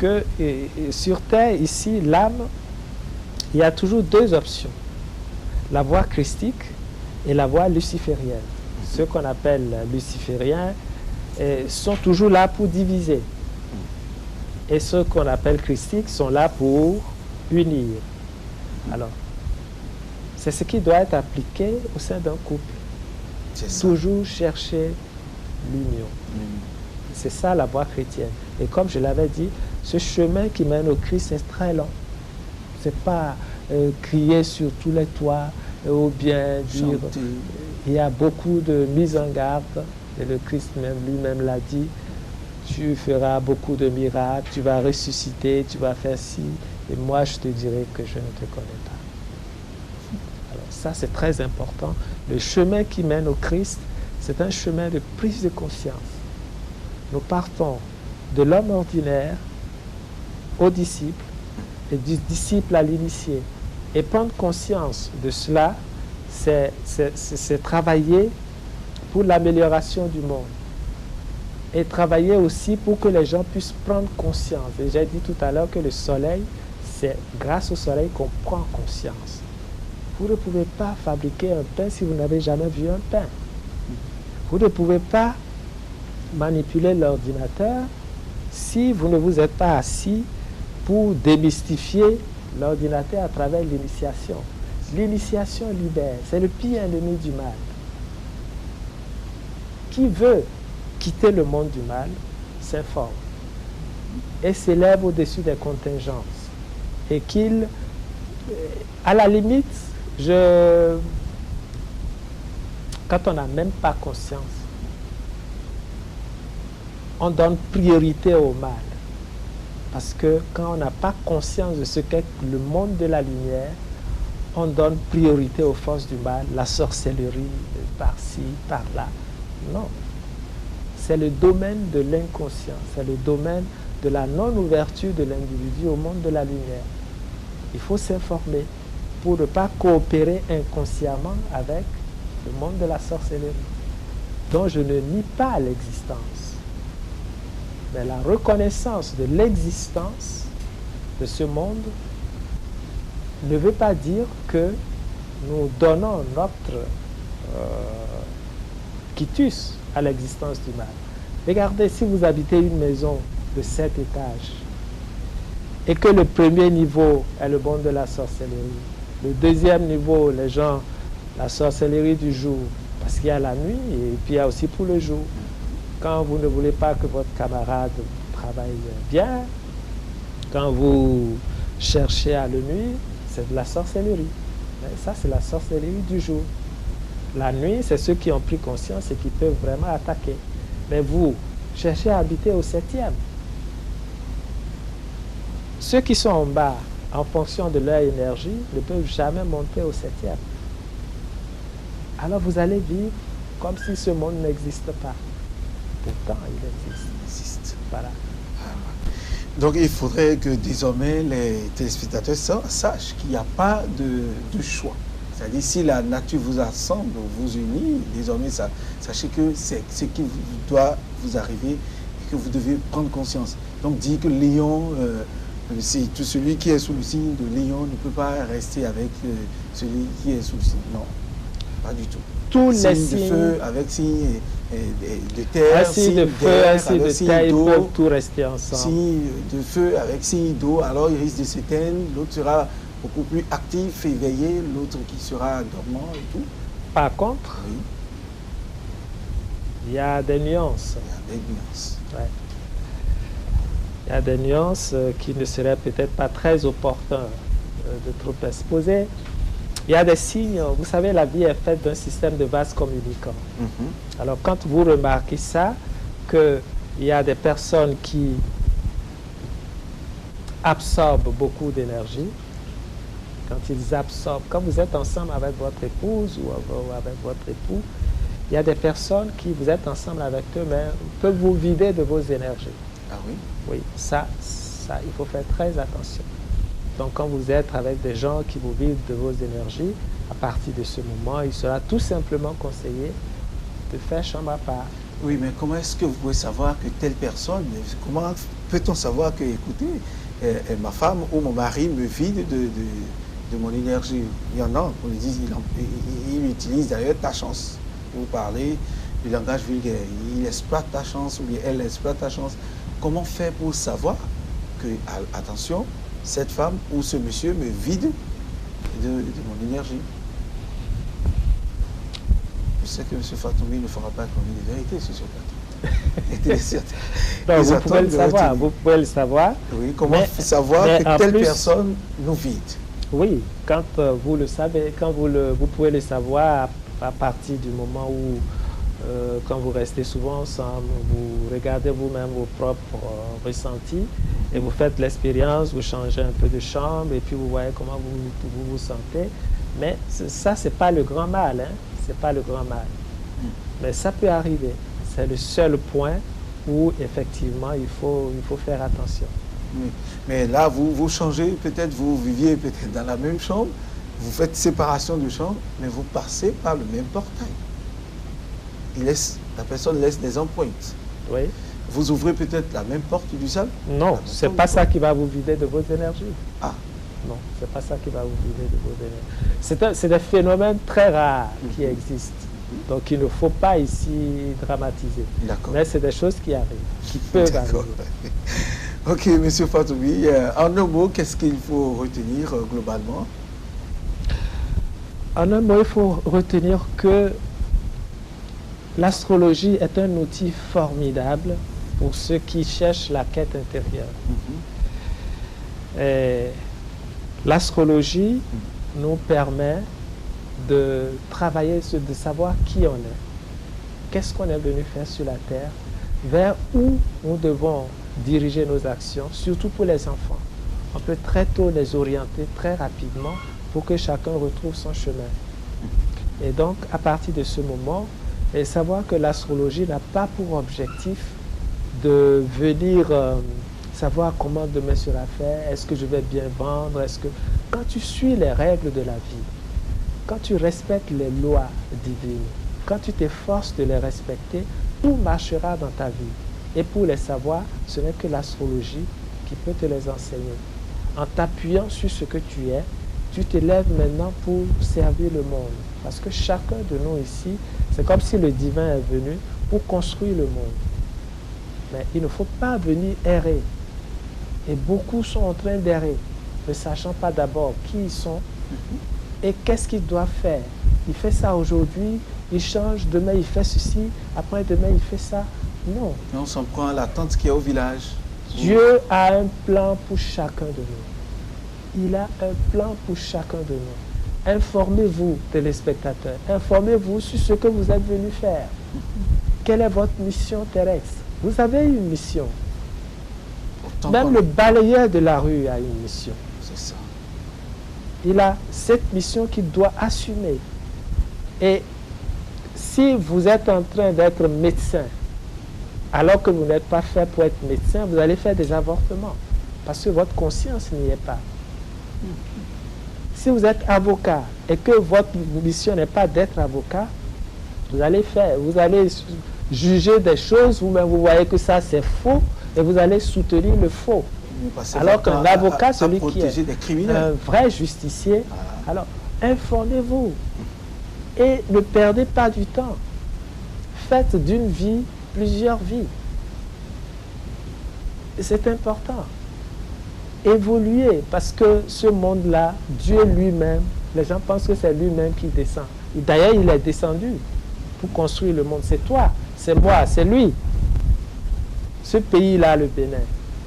que sur Terre, ici, l'âme, il y a toujours deux options. La voie christique et la voie luciférienne. Ceux qu'on appelle lucifériens sont toujours là pour diviser. Et ceux qu'on appelle christiques sont là pour unir. Alors, c'est ce qui doit être appliqué au sein d'un couple. Toujours chercher l'union. C'est ça la voie chrétienne. Et comme je l'avais dit, ce chemin qui mène au Christ est très long. C'est pas crier sur tous les toits ou bien dire... Il y a beaucoup de mise en garde. Et le Christ lui-même l'a dit. Tu feras beaucoup de miracles, tu vas ressusciter, tu vas faire ci. Et moi, je te dirai que je ne te connais pas. Alors ça, c'est très important. Le chemin qui mène au Christ, c'est un chemin de prise de conscience. Nous partons de l'homme ordinaire au disciple et du disciple à l'initié. Et prendre conscience de cela, c'est travailler pour l'amélioration du monde. Et travailler aussi pour que les gens puissent prendre conscience. Et j'ai dit tout à l'heure que le soleil, c'est grâce au soleil qu'on prend conscience. Vous ne pouvez pas fabriquer un pain si vous n'avez jamais vu un pain. Vous ne pouvez pas manipuler l'ordinateur si vous ne vous êtes pas assis pour démystifier l'ordinateur à travers l'initiation. L'initiation libère, c'est le pire ennemi du mal. Qui veut quitter le monde du mal s'informe et s'élève au-dessus des contingences. Et qu'il, à la limite, quand on n'a même pas conscience, on donne priorité au mal. Parce que quand on n'a pas conscience de ce qu'est le monde de la lumière, on donne priorité aux forces du mal, la sorcellerie, par-ci, par-là. Non. C'est le domaine de l'inconscient, c'est le domaine de la non-ouverture de l'individu au monde de la lumière. Il faut s'informer pour ne pas coopérer inconsciemment avec le monde de la sorcellerie, dont je ne nie pas l'existence. Mais la reconnaissance de l'existence de ce monde ne veut pas dire que nous donnons notre quitus à l'existence du mal. Regardez, si vous habitez une maison de 7 étages et que le premier niveau est le monde de la sorcellerie, le deuxième niveau, les gens, la sorcellerie du jour, parce qu'il y a la nuit et puis il y a aussi pour le jour. Quand vous ne voulez pas que votre camarade travaille bien, quand vous cherchez à le nuire, c'est de la sorcellerie. Mais ça, c'est la sorcellerie du jour. La nuit, c'est ceux qui ont pris conscience et qui peuvent vraiment attaquer. Mais vous cherchez à habiter au 7e. Ceux qui sont en bas, en fonction de leur énergie, ne peuvent jamais monter au 7e. Alors vous allez vivre comme si ce monde n'existe pas. Pourtant, il existe. Voilà. Donc il faudrait que désormais les téléspectateurs sachent qu'il n'y a pas de choix. C'est-à-dire si la nature vous assemble, vous unit, désormais sachez que c'est ce qui doit vous arriver et que vous devez prendre conscience. Donc dire que Lion, c'est tout celui qui est sous le signe de Lion ne peut pas rester avec celui qui est sous le signe. Non, pas du tout. Tous les signes de feu avec signe de terre, un signe de feu, un signe de terre, ils peuvent tout rester ensemble. Signe de feu avec signe d'eau, alors il risque de s'éteindre, l'autre sera beaucoup plus actif, éveillé, l'autre qui sera dormant et tout. Par contre, oui, il y a des nuances. Il y a des nuances. Ouais. Il y a des nuances qui ne seraient peut-être pas très opportunes de trop exposer. Il y a des signes, vous savez, la vie est faite d'un système de vases communicants. Alors quand vous remarquez ça, qu'il y a des personnes qui absorbent beaucoup d'énergie, quand ils absorbent, quand vous êtes ensemble avec votre épouse ou avec votre époux, il y a des personnes qui, vous êtes ensemble avec eux, mais peuvent vous vider de vos énergies. Ah oui? Oui, ça, il faut faire très attention. Donc, quand vous êtes avec des gens qui vous vident de vos énergies, à partir de ce moment, il sera tout simplement conseillé de faire chambre à part. Oui, mais comment est-ce que vous pouvez savoir que telle personne, comment peut-on savoir que, écoutez, ma femme ou mon mari me vide de mon énergie? Il y en a, on dit, il utilise d'ailleurs ta chance. Vous parlez du langage vulgaire. Il exploite ta chance ou bien elle exploite ta chance. Comment faire pour savoir que, attention, cette femme ou ce monsieur me vide de mon énergie? Je sais que M. Fatoumi ne fera pas comme une vérité sur ce plateau. Non, vous pouvez le savoir. Vous pouvez le savoir. Oui, comment savoir que telle personne nous vide? Oui, quand vous le savez, vous pouvez le savoir à partir du moment où, quand vous restez souvent ensemble, vous regardez vous-même vos propres ressentis et vous faites l'expérience, vous changez un peu de chambre et puis vous voyez comment vous sentez. Mais ça, c'est pas le grand mal, hein? C'est pas le grand mal. Mais ça peut arriver. C'est le seul point où, effectivement, il faut faire attention. Oui. Mais là, vous changez, peut-être vous viviez peut-être dans la même chambre, vous faites séparation de chambre, mais vous passez par le même portail. La personne laisse des empreintes. Oui. Vous ouvrez peut-être la même porte du salon? Non, c'est pas ça qui va vous vider de vos énergies. Ah. Non, c'est pas ça qui va vous vider de vos énergies. C'est des phénomènes très rares qui existent. Donc il ne faut pas ici dramatiser. Mais c'est des choses qui arrivent, qui peuvent arriver. Ok, M. Fatoumi, en un mot, qu'est-ce qu'il faut retenir globalement? En un mot, il faut retenir que l'astrologie est un outil formidable pour ceux qui cherchent la quête intérieure. L'astrologie nous permet de travailler, de savoir qui on est, qu'est-ce qu'on est venu faire sur la terre, vers où nous devons diriger nos actions, surtout pour les enfants. On peut très tôt les orienter très rapidement pour que chacun retrouve son chemin. Et donc, à partir de ce moment, et savoir que l'astrologie n'a pas pour objectif de venir savoir comment demain sera fait, est-ce que je vais bien vendre, est-ce que... Quand tu suis les règles de la vie, quand tu respectes les lois divines, quand tu t'efforces de les respecter, tout marchera dans ta vie. Et pour les savoir, ce n'est que l'astrologie qui peut te les enseigner. En t'appuyant sur ce que tu es, tu t'élèves maintenant pour servir le monde. Parce que chacun de nous ici, c'est comme si le divin est venu pour construire le monde. Mais il ne faut pas venir errer. Et beaucoup sont en train d'errer, ne sachant pas d'abord qui ils sont et qu'est-ce qu'ils doivent faire. Il fait ça aujourd'hui, il change, demain il fait ceci, après-demain il fait ça. Non. Et on s'en prend à la tante qui est au village. Dieu a un plan pour chacun de nous. Il a un plan pour chacun de nous. Informez-vous, téléspectateurs. Informez-vous sur ce que vous êtes venus faire. Quelle est votre mission terrestre? Vous avez une mission. Même le balayeur de la rue a une mission. C'est ça. Il a cette mission qu'il doit assumer. Et si vous êtes en train d'être médecin, alors que vous n'êtes pas fait pour être médecin, vous allez faire des avortements. Parce que votre conscience n'y est pas. Si vous êtes avocat et que votre mission n'est pas d'être avocat, vous allez juger des choses, vous-même vous voyez que ça c'est faux et vous allez soutenir le faux. Alors qu'un avocat, celui qui est un vrai justicier, alors informez-vous et ne perdez pas du temps. Faites d'une vie plusieurs vies. C'est important. Évoluer, parce que ce monde-là, Dieu lui-même, les gens pensent que c'est lui-même qui descend. D'ailleurs, il est descendu pour construire le monde. C'est toi, c'est moi, c'est lui. Ce pays-là, le Bénin,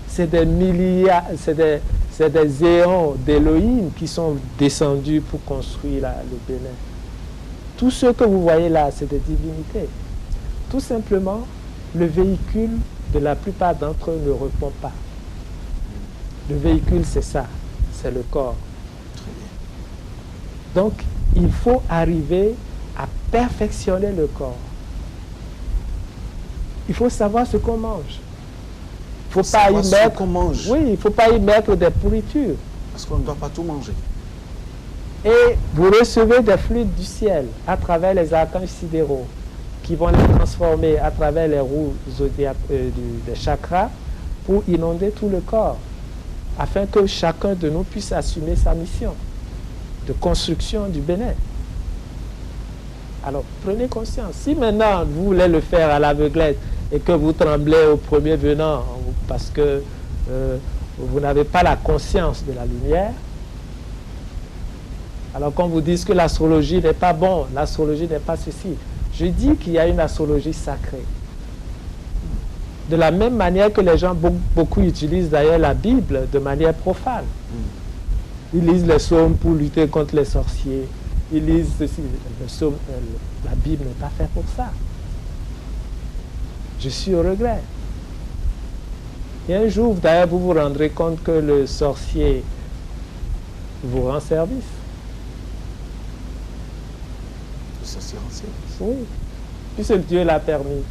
c'est des milliards, c'est des éons d'Élohim qui sont descendus pour construire le Bénin. Tout ce que vous voyez là, c'est des divinités. Tout simplement, le véhicule de la plupart d'entre eux ne répond pas. Le véhicule, c'est ça, c'est le corps. Donc, il faut arriver à perfectionner le corps. Il faut savoir ce qu'on mange. Il faut pas y mettre, oui, il ne faut pas y mettre des pourritures. Parce qu'on ne doit pas tout manger. Et vous recevez des fluides du ciel à travers les archanges sidéraux qui vont les transformer à travers les roues zodiaques des chakras pour inonder tout le corps, afin que chacun de nous puisse assumer sa mission de construction du Bénin. Alors, prenez conscience. Si maintenant vous voulez le faire à l'aveuglette et que vous tremblez au premier venant parce que vous n'avez pas la conscience de la lumière, alors qu'on vous dise que l'astrologie n'est pas bon, l'astrologie n'est pas ceci, je dis qu'il y a une astrologie sacrée. De la même manière que les gens beaucoup utilisent d'ailleurs la Bible de manière profane. Ils lisent les psaumes pour lutter contre les sorciers. Ils lisent ceci. La Bible n'est pas faite pour ça. Je suis au regret. Et un jour, d'ailleurs, vous vous rendrez compte que le sorcier vous rend service. Le sorcier rend service? Oui. Puisque Dieu l'a permis.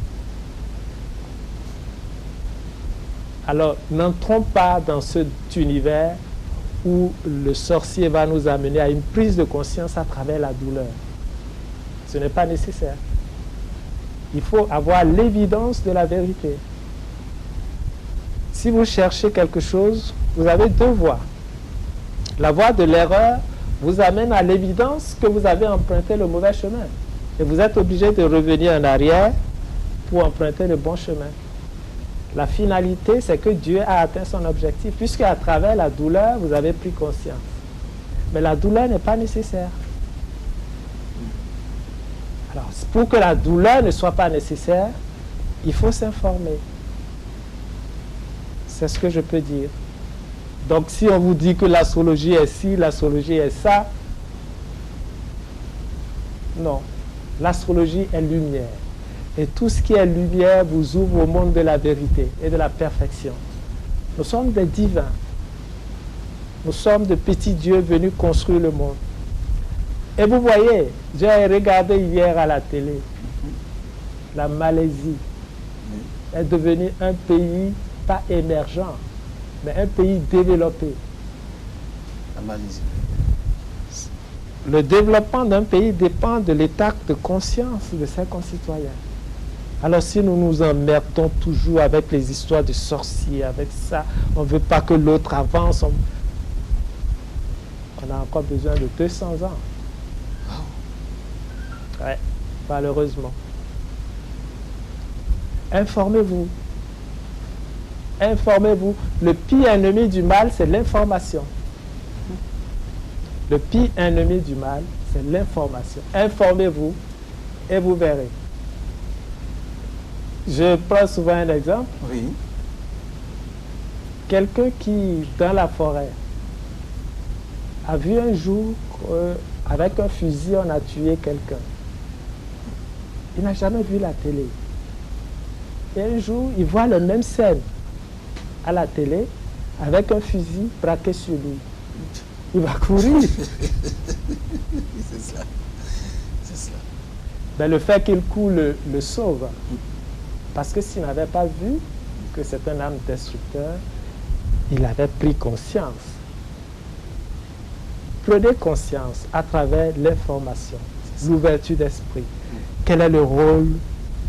Alors, n'entrons pas dans cet univers où le sorcier va nous amener à une prise de conscience à travers la douleur. Ce n'est pas nécessaire. Il faut avoir l'évidence de la vérité. Si vous cherchez quelque chose, vous avez deux voies. La voie de l'erreur vous amène à l'évidence que vous avez emprunté le mauvais chemin. Et vous êtes obligé de revenir en arrière pour emprunter le bon chemin. La finalité, c'est que Dieu a atteint son objectif, puisque à travers la douleur, vous avez pris conscience. Mais la douleur n'est pas nécessaire. Alors, pour que la douleur ne soit pas nécessaire, il faut s'informer. C'est ce que je peux dire. Donc, si on vous dit que l'astrologie est ci, l'astrologie est ça, non. L'astrologie est lumière. Et tout ce qui est lumière vous ouvre au monde de la vérité et de la perfection. Nous sommes des divins. Nous sommes de petits dieux venus construire le monde. Et vous voyez, j'ai regardé hier à la télé, la Malaisie est devenue un pays, pas émergent, mais un pays développé. La Malaisie. Le développement d'un pays dépend de l'état de conscience de ses concitoyens. Alors si nous nous emmerdons toujours avec les histoires de sorciers, avec ça, on ne veut pas que l'autre avance, on a encore besoin de 200 ans. Ouais, malheureusement. Informez-vous. Informez-vous. Le pire ennemi du mal, c'est l'information. Le pire ennemi du mal, c'est l'information. Informez-vous et vous verrez. Je prends souvent un exemple. Oui. Quelqu'un qui, dans la forêt, a vu un jour qu'avec un fusil, on a tué quelqu'un. Il n'a jamais vu la télé. Et un jour, il voit la même scène à la télé avec un fusil braqué sur lui. Il va courir. C'est ça. C'est ça. Ben, le fait qu'il court le sauve. Parce que s'il n'avait pas vu que c'est un âme destructeur, il avait pris conscience. Prenez conscience à travers l'information, l'ouverture d'esprit. Quel est le rôle,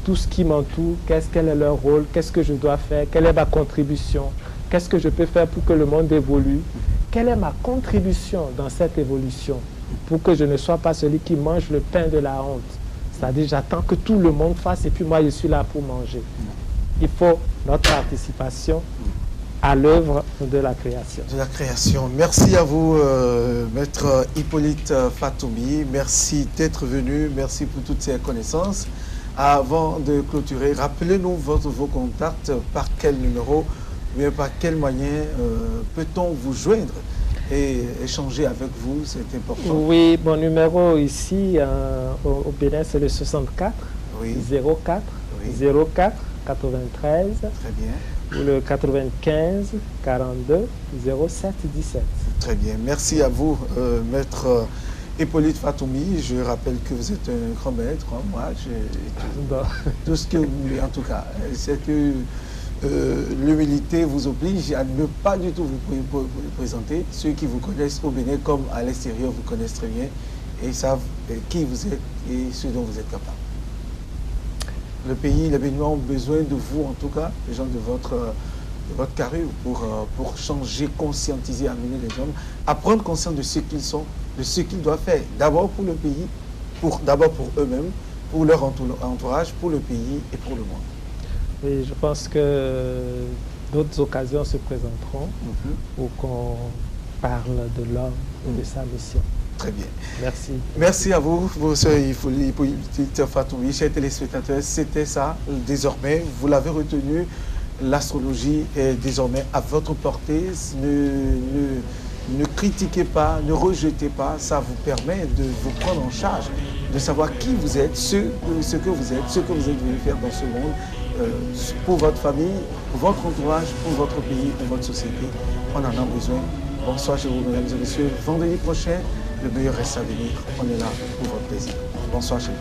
tout ce qui m'entoure, quel est leur rôle, qu'est-ce que je dois faire, quelle est ma contribution, qu'est-ce que je peux faire pour que le monde évolue, quelle est ma contribution dans cette évolution, pour que je ne sois pas celui qui mange le pain de la honte. C'est-à-dire, j'attends que tout le monde fasse et puis moi, je suis là pour manger. Il faut notre participation à l'œuvre de la création. De la création. Merci à vous, Maître Hippolyte Fatoumi. Merci d'être venu. Merci pour toutes ces connaissances. Avant de clôturer, rappelez-nous vos contacts. Par quel numéro, ou bien par quel moyen peut-on vous joindre et échanger avec vous? C'est important. Oui, mon numéro ici au Bénin, c'est le 64 oui. 04 oui. 04 93. Très bien. Ou le 95 42 07 17. Très bien. Merci à vous, Maître Hippolyte Fatoumi. Je rappelle que vous êtes un grand maître. Hein, moi, tout ce que vous voulez, en tout cas. C'est que l'humilité vous oblige à ne pas du tout vous présenter. Ceux qui vous connaissent au Bénin comme à l'extérieur vous connaissent très bien et savent qui vous êtes et ce dont vous êtes capable. Le pays, les Béninois ont besoin de vous, en tout cas, les gens de votre de votre carrure pour changer, conscientiser, amener les hommes à prendre conscience de ce qu'ils sont, de ce qu'ils doivent faire. D'abord pour le pays, d'abord pour eux-mêmes, pour leur entourage, pour le pays et pour le monde. Oui, je pense que d'autres occasions se présenteront pour qu'on parle de l'homme et de sa mission. Très bien. Merci. Merci à vous, Fatou, chers téléspectateurs. C'était ça. Désormais, vous l'avez retenu, l'astrologie est désormais à votre portée. Ne critiquez pas, ne rejetez pas. Ça vous permet de vous prendre en charge, de savoir qui vous êtes, ce que vous êtes venu faire dans ce monde, pour votre famille, pour votre entourage, pour votre pays, pour votre société. On en a besoin. Bonsoir chez vous, mesdames et messieurs. Vendredi prochain, le meilleur reste à venir. On est là pour votre plaisir. Bonsoir chez vous.